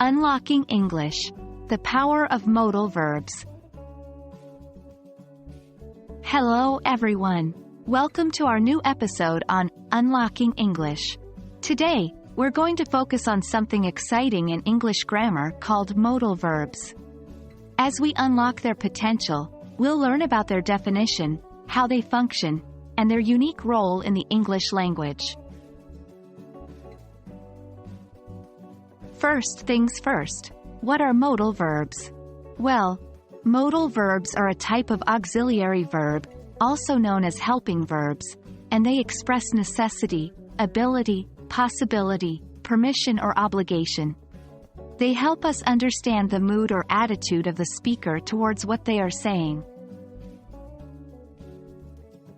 Unlocking English. The Power of Modal Verbs. Hello everyone. Welcome to our new episode on Unlocking English. Today, we're going to focus on something exciting in English grammar called modal verbs. As we unlock their potential, we'll learn about their definition, how they function, and their unique role in the English language. First things first. What are modal verbs? Well, modal verbs are a type of auxiliary verb, also known as helping verbs, and they express necessity, ability, possibility, permission or obligation. They help us understand the mood or attitude of the speaker towards what they are saying.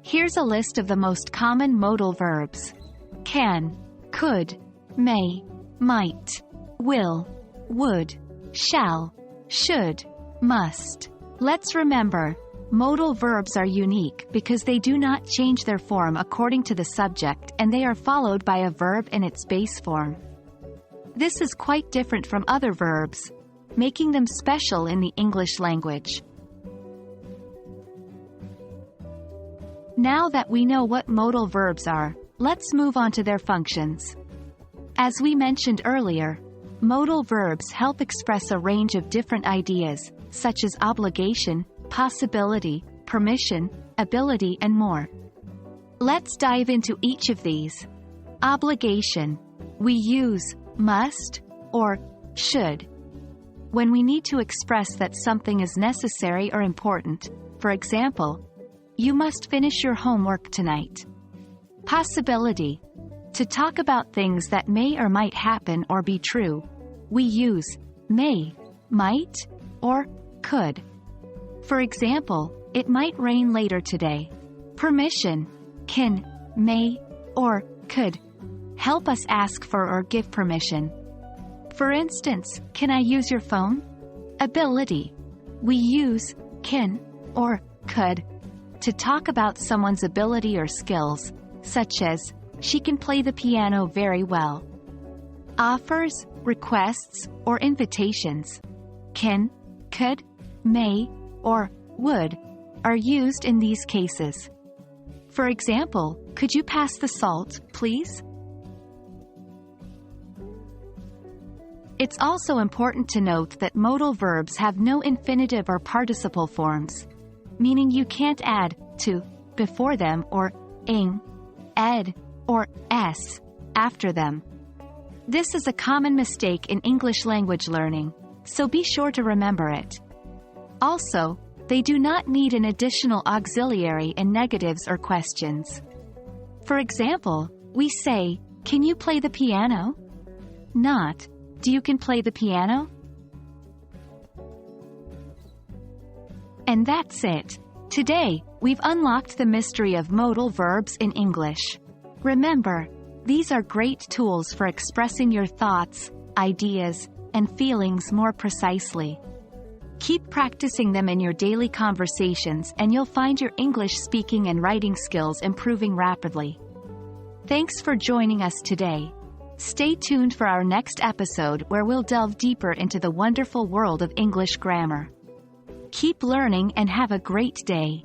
Here's a list of the most common modal verbs. Can, could, may, might, will, would, shall, should, must. Let's remember, modal verbs are unique because they do not change their form according to the subject and they are followed by a verb in its base form. This is quite different from other verbs, making them special in the English language. Now that we know what modal verbs are, let's move on to their functions. As we mentioned earlier, modal verbs help express a range of different ideas, such as obligation, possibility, permission, ability, and more. Let's dive into each of these. Obligation. We use must or should when we need to express that something is necessary or important. For example, you must finish your homework tonight. Possibility. To talk about things that may or might happen or be true, we use may, might, or could. For example, it might rain later today. Permission. Can, may, or could help us ask for or give permission. For instance, can I use your phone? Ability. We use can or could to talk about someone's ability or skills, such as, she can play the piano very well. Offers, requests, or invitations. Can, could, may, or would are used in these cases. For example, could you pass the salt, please? It's also important to note that modal verbs have no infinitive or participle forms, meaning you can't add to before them or ing, ed, or s after them. This is a common mistake in English language learning, so be sure to remember it. Also, they do not need an additional auxiliary in negatives or questions. For example, we say, can you play the piano? Not, do you can play the piano? And that's it. Today, we've unlocked the mystery of modal verbs in English. Remember, these are great tools for expressing your thoughts, ideas, and feelings more precisely. Keep practicing them in your daily conversations and you'll find your English speaking and writing skills improving rapidly. Thanks for joining us today. Stay tuned for our next episode where we'll delve deeper into the wonderful world of English grammar. Keep learning and have a great day.